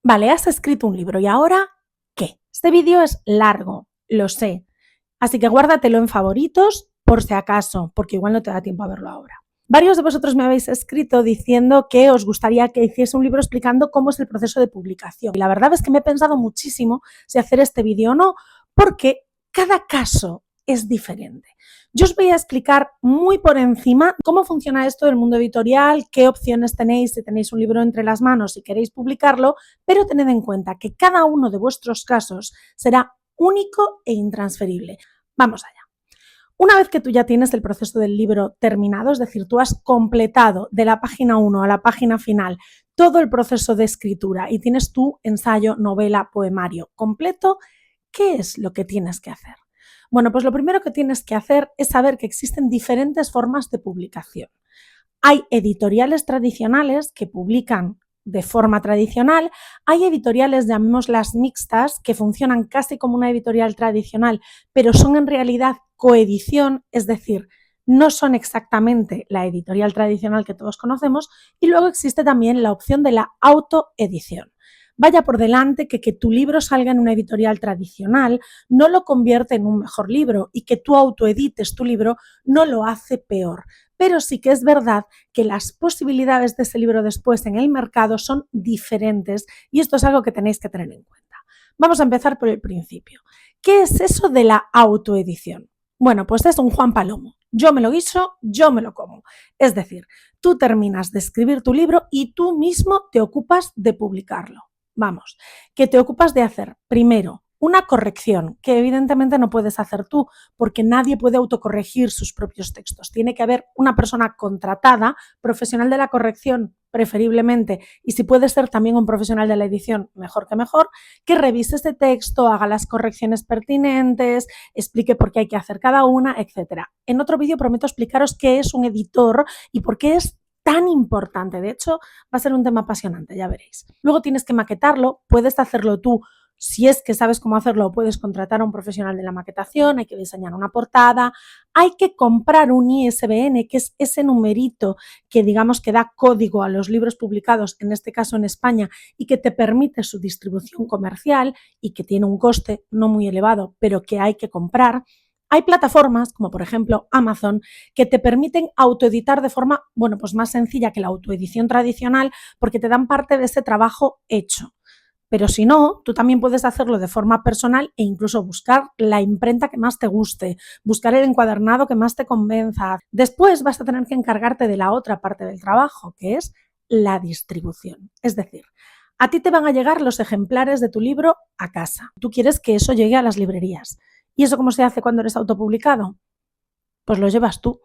Vale, has escrito un libro y ahora, ¿qué? Este vídeo es largo, lo sé, así que guárdatelo en favoritos por si acaso, porque igual no te da tiempo a verlo ahora. Varios de vosotros me habéis escrito diciendo que os gustaría que hiciese un libro explicando cómo es el proceso de publicación. Y la verdad es que me he pensado muchísimo si hacer este vídeo o no, porque cada caso es diferente. Yo os voy a explicar muy por encima cómo funciona esto del mundo editorial, qué opciones tenéis si tenéis un libro entre las manos y queréis publicarlo, pero tened en cuenta que cada uno de vuestros casos será único e intransferible. Vamos allá. Una vez que tú ya tienes el proceso del libro terminado, es decir, tú has completado de la página 1 a la página final todo el proceso de escritura y tienes tu ensayo, novela, poemario completo, ¿qué es lo que tienes que hacer? Bueno, pues lo primero que tienes que hacer es saber que existen diferentes formas de publicación. Hay editoriales tradicionales que publican de forma tradicional, hay editoriales, llamémoslas mixtas, que funcionan casi como una editorial tradicional, pero son en realidad coedición, es decir, no son exactamente la editorial tradicional que todos conocemos, y luego existe también la opción de la autoedición. Vaya por delante que tu libro salga en una editorial tradicional no lo convierte en un mejor libro y que tú autoedites tu libro no lo hace peor. Pero sí que es verdad que las posibilidades de ese libro después en el mercado son diferentes y esto es algo que tenéis que tener en cuenta. Vamos a empezar por el principio. ¿Qué es eso de la autoedición? Bueno, pues es un Juan Palomo. Yo me lo guiso, yo me lo como. Es decir, tú terminas de escribir tu libro y tú mismo te ocupas de publicarlo. Vamos, que te ocupas de hacer primero una corrección que evidentemente no puedes hacer tú porque nadie puede autocorregir sus propios textos. Tiene que haber una persona contratada, profesional de la corrección preferiblemente, y si puede ser también un profesional de la edición, mejor, que revise ese texto, haga las correcciones pertinentes, explique por qué hay que hacer cada una, etc. En otro vídeo prometo explicaros qué es un editor y por qué es tan importante. De hecho, va a ser un tema apasionante, ya veréis. Luego tienes que maquetarlo, puedes hacerlo tú. Si es que sabes cómo hacerlo, puedes contratar a un profesional de la maquetación, hay que diseñar una portada, hay que comprar un ISBN, que es ese numerito que digamos que da código a los libros publicados, en este caso en España, y que te permite su distribución comercial y que tiene un coste no muy elevado, pero que hay que comprar. Hay plataformas, como por ejemplo Amazon, que te permiten autoeditar de forma, bueno, pues más sencilla que la autoedición tradicional porque te dan parte de ese trabajo hecho. Pero si no, tú también puedes hacerlo de forma personal e incluso buscar la imprenta que más te guste, buscar el encuadernado que más te convenza. Después vas a tener que encargarte de la otra parte del trabajo, que es la distribución. Es decir, a ti te van a llegar los ejemplares de tu libro a casa. Tú quieres que eso llegue a las librerías. ¿Y eso cómo se hace cuando eres autopublicado? Pues lo llevas tú.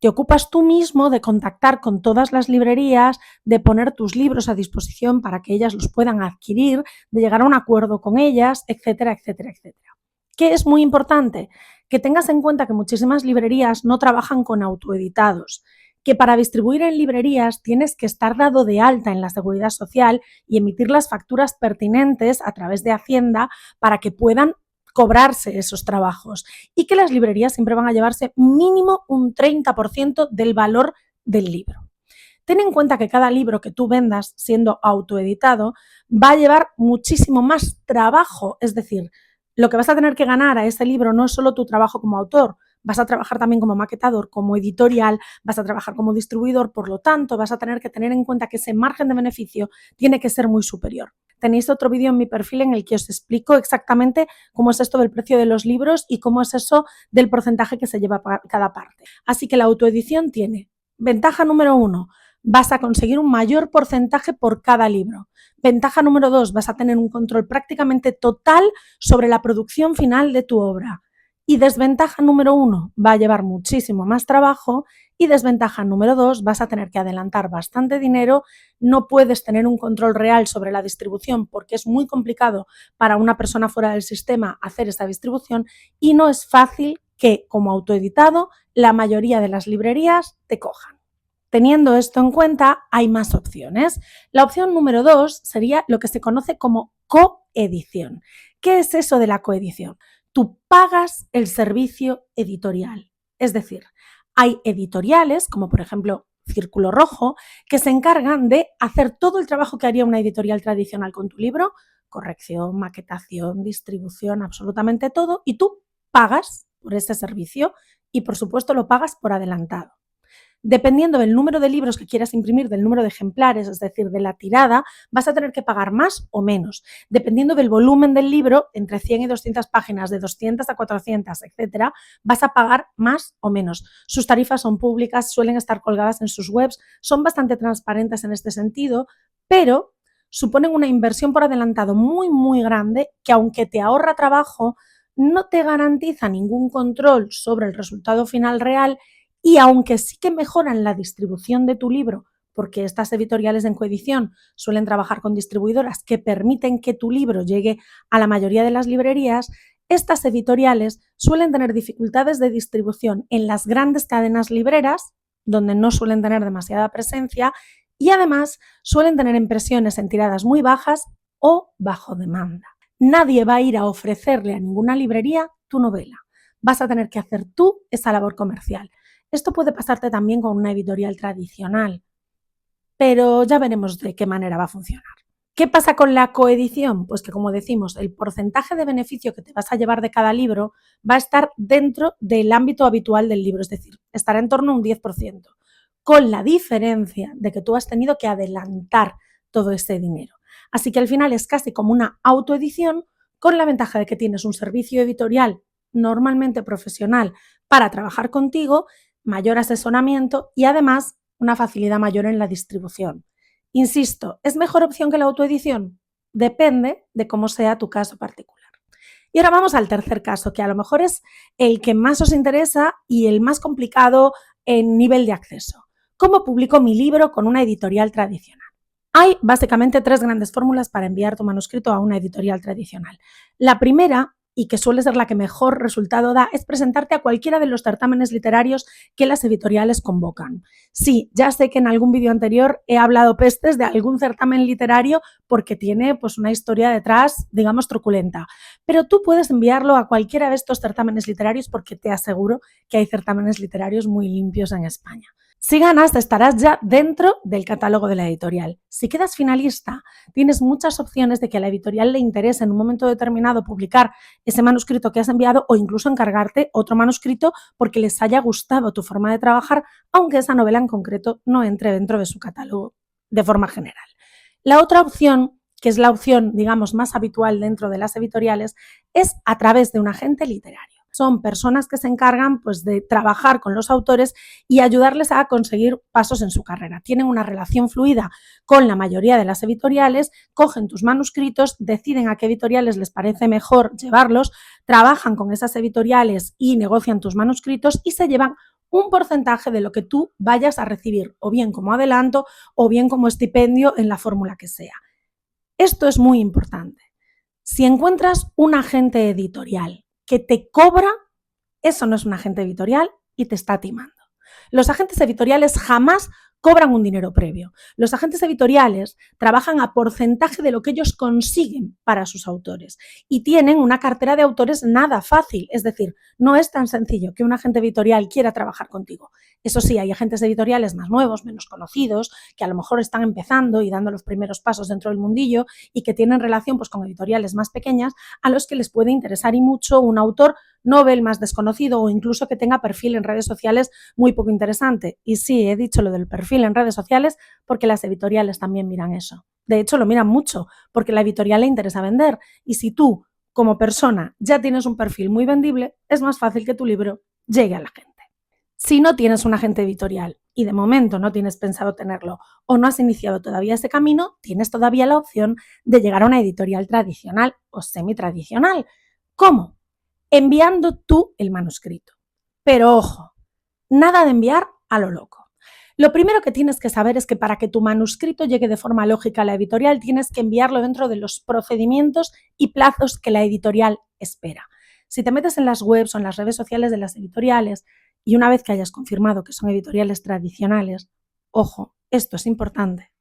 Te ocupas tú mismo de contactar con todas las librerías, de poner tus libros a disposición para que ellas los puedan adquirir, de llegar a un acuerdo con ellas, etcétera, etcétera, etcétera. ¿Qué es muy importante? Que tengas en cuenta que muchísimas librerías no trabajan con autoeditados, que para distribuir en librerías tienes que estar dado de alta en la Seguridad Social y emitir las facturas pertinentes a través de Hacienda para que puedan cobrarse esos trabajos y que las librerías siempre van a llevarse mínimo un 30% del valor del libro. Ten en cuenta que cada libro que tú vendas siendo autoeditado va a llevar muchísimo más trabajo, es decir, lo que vas a tener que ganar a ese libro no es solo tu trabajo como autor, vas a trabajar también como maquetador, como editorial, vas a trabajar como distribuidor, por lo tanto vas a tener que tener en cuenta que ese margen de beneficio tiene que ser muy superior. Tenéis otro vídeo en mi perfil en el que os explico exactamente cómo es esto del precio de los libros y cómo es eso del porcentaje que se lleva cada parte. Así que la autoedición tiene ventaja número 1, vas a conseguir un mayor porcentaje por cada libro. Ventaja número 2, vas a tener un control prácticamente total sobre la producción final de tu obra. Y desventaja número 1, va a llevar muchísimo más trabajo. Y desventaja número 2, vas a tener que adelantar bastante dinero, no puedes tener un control real sobre la distribución porque es muy complicado para una persona fuera del sistema hacer esta distribución y no es fácil que, como autoeditado, la mayoría de las librerías te cojan. Teniendo esto en cuenta, hay más opciones. La opción número 2 sería lo que se conoce como coedición. ¿Qué es eso de la coedición? Tú pagas el servicio editorial. Es decir, hay editoriales, como por ejemplo círculo rojo, que se encargan de hacer todo el trabajo que haría una editorial tradicional con tu libro, corrección, maquetación, distribución, absolutamente todo, y tú pagas por ese servicio y, por supuesto, lo pagas por adelantado. Dependiendo del número de libros que quieras imprimir, del número de ejemplares, es decir, de la tirada, vas a tener que pagar más o menos. Dependiendo del volumen del libro, entre 100 y 200 páginas, de 200 a 400, etcétera, vas a pagar más o menos. Sus tarifas son públicas, suelen estar colgadas en sus webs, son bastante transparentes en este sentido, pero suponen una inversión por adelantado muy, muy grande que, aunque te ahorra trabajo, no te garantiza ningún control sobre el resultado final real. Y aunque sí que mejoran la distribución de tu libro, porque estas editoriales en coedición suelen trabajar con distribuidoras que permiten que tu libro llegue a la mayoría de las librerías, estas editoriales suelen tener dificultades de distribución en las grandes cadenas libreras, donde no suelen tener demasiada presencia, y además suelen tener impresiones en tiradas muy bajas o bajo demanda. Nadie va a ir a ofrecerle a ninguna librería tu novela. Vas a tener que hacer tú esa labor comercial. Esto puede pasarte también con una editorial tradicional, pero ya veremos de qué manera va a funcionar. ¿Qué pasa con la coedición? Pues que, como decimos, el porcentaje de beneficio que te vas a llevar de cada libro va a estar dentro del ámbito habitual del libro, es decir, estará en torno a un 10%, con la diferencia de que tú has tenido que adelantar todo ese dinero. Así que al final es casi como una autoedición, con la ventaja de que tienes un servicio editorial normalmente profesional para trabajar contigo, mayor asesoramiento y además una facilidad mayor en la distribución. Insisto, ¿es mejor opción que la autoedición? Depende de cómo sea tu caso particular. Y ahora vamos al tercer caso, que a lo mejor es el que más os interesa y el más complicado en nivel de acceso. ¿Cómo publico mi libro con una editorial tradicional? Hay básicamente tres grandes fórmulas para enviar tu manuscrito a una editorial tradicional. La primera, y que suele ser la que mejor resultado da, es presentarte a cualquiera de los certámenes literarios que las editoriales convocan. Sí, ya sé que en algún vídeo anterior he hablado pestes de algún certamen literario porque tiene pues una historia detrás, digamos, truculenta, pero tú puedes enviarlo a cualquiera de estos certámenes literarios porque te aseguro que hay certámenes literarios muy limpios en España. Si ganas, estarás ya dentro del catálogo de la editorial. Si quedas finalista, tienes muchas opciones de que a la editorial le interese en un momento determinado publicar ese manuscrito que has enviado o incluso encargarte otro manuscrito porque les haya gustado tu forma de trabajar, aunque esa novela en concreto no entre dentro de su catálogo de forma general. La otra opción, que es la opción, digamos, más habitual dentro de las editoriales, es a través de un agente literario. Son personas que se encargan pues, de trabajar con los autores y ayudarles a conseguir pasos en su carrera. Tienen una relación fluida con la mayoría de las editoriales, cogen tus manuscritos, deciden a qué editoriales les parece mejor llevarlos, trabajan con esas editoriales y negocian tus manuscritos y se llevan un porcentaje de lo que tú vayas a recibir, o bien como adelanto o bien como estipendio en la fórmula que sea. Esto es muy importante. Si encuentras un agente editorial que te cobra, eso no es un agente editorial y te está timando. Los agentes editoriales jamás cobran un dinero previo. Los agentes editoriales trabajan a porcentaje de lo que ellos consiguen para sus autores y tienen una cartera de autores nada fácil. Es decir, no es tan sencillo que un agente editorial quiera trabajar contigo. Eso sí, hay agentes editoriales más nuevos, menos conocidos, que a lo mejor están empezando y dando los primeros pasos dentro del mundillo y que tienen relación pues, con editoriales más pequeñas a los que les puede interesar y mucho un autor novel más desconocido o incluso que tenga perfil en redes sociales muy poco interesante. Y sí, he dicho lo del perfil en redes sociales porque las editoriales también miran eso. De hecho, lo miran mucho porque a la editorial le interesa vender. Y si tú, como persona, ya tienes un perfil muy vendible, es más fácil que tu libro llegue a la gente. Si no tienes un agente editorial y de momento no tienes pensado tenerlo o no has iniciado todavía ese camino, tienes todavía la opción de llegar a una editorial tradicional o semitradicional. ¿Cómo? Enviando tú el manuscrito. Pero ojo, nada de enviar a lo loco. Lo primero que tienes que saber es que para que tu manuscrito llegue de forma lógica a la editorial tienes que enviarlo dentro de los procedimientos y plazos que la editorial espera. Si te metes en las webs o en las redes sociales de las editoriales y una vez que hayas confirmado que son editoriales tradicionales, ojo, esto es importante,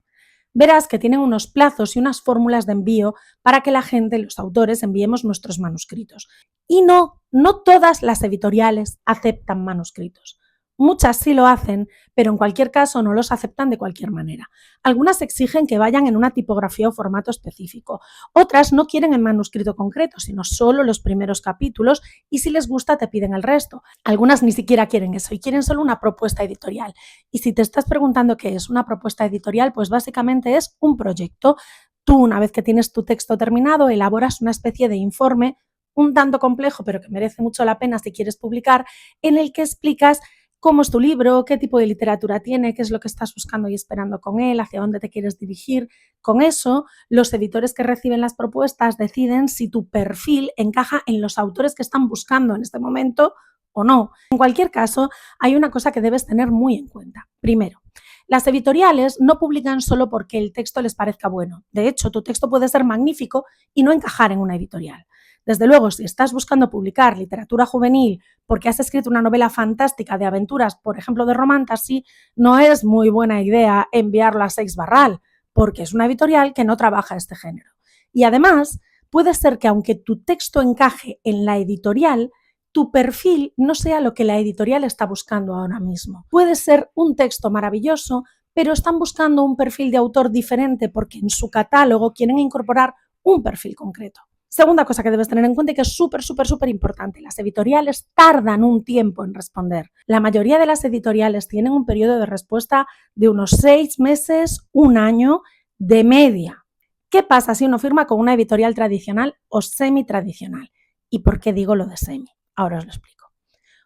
verás que tienen unos plazos y unas fórmulas de envío para que la gente, los autores, enviemos nuestros manuscritos. Y no todas las editoriales aceptan manuscritos. Muchas sí lo hacen, pero en cualquier caso no los aceptan de cualquier manera. Algunas exigen que vayan en una tipografía o formato específico. Otras no quieren el manuscrito concreto, sino solo los primeros capítulos y si les gusta te piden el resto. Algunas ni siquiera quieren eso y quieren solo una propuesta editorial. Y si te estás preguntando qué es una propuesta editorial, pues básicamente es un proyecto. Tú, una vez que tienes tu texto terminado, elaboras una especie de informe un tanto complejo, pero que merece mucho la pena si quieres publicar, en el que explicas cómo es tu libro, qué tipo de literatura tiene, qué es lo que estás buscando y esperando con él, hacia dónde te quieres dirigir. Con eso, los editores que reciben las propuestas deciden si tu perfil encaja en los autores que están buscando en este momento o no. En cualquier caso, hay una cosa que debes tener muy en cuenta. Primero, las editoriales no publican solo porque el texto les parezca bueno. De hecho, tu texto puede ser magnífico y no encajar en una editorial. Desde luego, si estás buscando publicar literatura juvenil porque has escrito una novela fantástica de aventuras, por ejemplo de romantasy, no es muy buena idea enviarlo a Seix Barral, porque es una editorial que no trabaja este género. Y además, puede ser que aunque tu texto encaje en la editorial, tu perfil no sea lo que la editorial está buscando ahora mismo. Puede ser un texto maravilloso, pero están buscando un perfil de autor diferente porque en su catálogo quieren incorporar un perfil concreto. Segunda cosa que debes tener en cuenta y que es súper importante, las editoriales tardan un tiempo en responder. La mayoría de las editoriales tienen un periodo de respuesta de unos 6 meses, un año de media. ¿Qué pasa si uno firma con una editorial tradicional o semi-tradicional? ¿Y por qué digo lo de semi? Ahora os lo explico.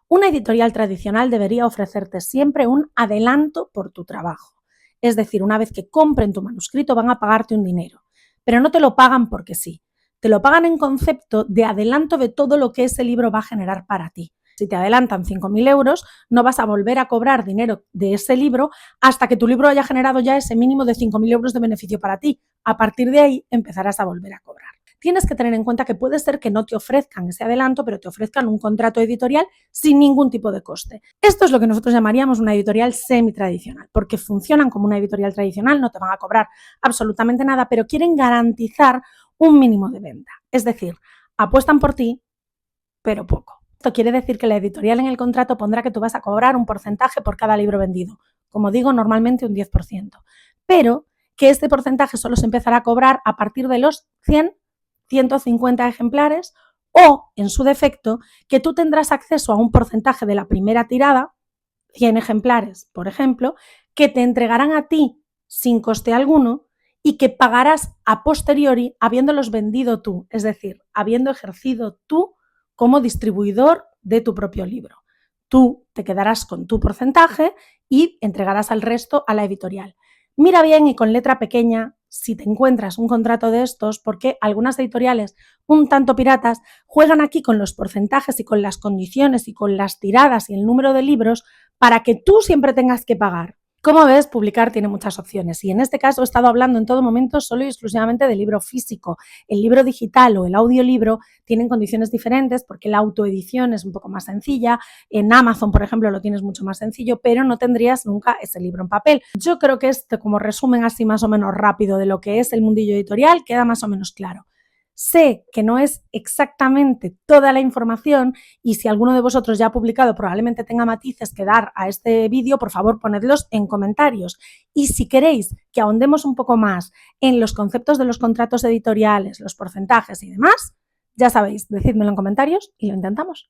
Una editorial tradicional debería ofrecerte siempre un adelanto por tu trabajo. Es decir, una vez que compren tu manuscrito van a pagarte un dinero, pero no te lo pagan porque sí. Te lo pagan en concepto de adelanto de todo lo que ese libro va a generar para ti. Si te adelantan 5.000 euros, no vas a volver a cobrar dinero de ese libro hasta que tu libro haya generado ya ese mínimo de 5.000 euros de beneficio para ti. A partir de ahí empezarás a volver a cobrar. Tienes que tener en cuenta que puede ser que no te ofrezcan ese adelanto, pero te ofrezcan un contrato editorial sin ningún tipo de coste. Esto es lo que nosotros llamaríamos una editorial semi-tradicional, porque funcionan como una editorial tradicional, no te van a cobrar absolutamente nada, pero quieren garantizar un mínimo de venta. Es decir, apuestan por ti, pero poco. Esto quiere decir que la editorial en el contrato pondrá que tú vas a cobrar un porcentaje por cada libro vendido. Como digo, normalmente un 10%. Pero que este porcentaje solo se empezará a cobrar a partir de los 100, 150 ejemplares o, en su defecto, que tú tendrás acceso a un porcentaje de la primera tirada, 100 ejemplares, por ejemplo, que te entregarán a ti sin coste alguno y que pagarás a posteriori habiéndolos vendido tú, es decir, habiendo ejercido tú como distribuidor de tu propio libro. Tú te quedarás con tu porcentaje y entregarás al resto a la editorial. Mira bien y con letra pequeña si te encuentras un contrato de estos, porque algunas editoriales un tanto piratas juegan aquí con los porcentajes y con las condiciones y con las tiradas y el número de libros para que tú siempre tengas que pagar. Como ves, publicar tiene muchas opciones y en este caso he estado hablando en todo momento solo y exclusivamente del libro físico. El libro digital o el audiolibro tienen condiciones diferentes porque la autoedición es un poco más sencilla. En Amazon, por ejemplo, lo tienes mucho más sencillo, pero no tendrías nunca ese libro en papel. Yo creo que este, como resumen así más o menos rápido de lo que es el mundillo editorial, queda más o menos claro. Sé que no es exactamente toda la información y si alguno de vosotros ya ha publicado probablemente tenga matices que dar a este vídeo, por favor ponedlos en comentarios. Y si queréis que ahondemos un poco más en los conceptos de los contratos editoriales, los porcentajes y demás, ya sabéis, decídmelo en comentarios y lo intentamos.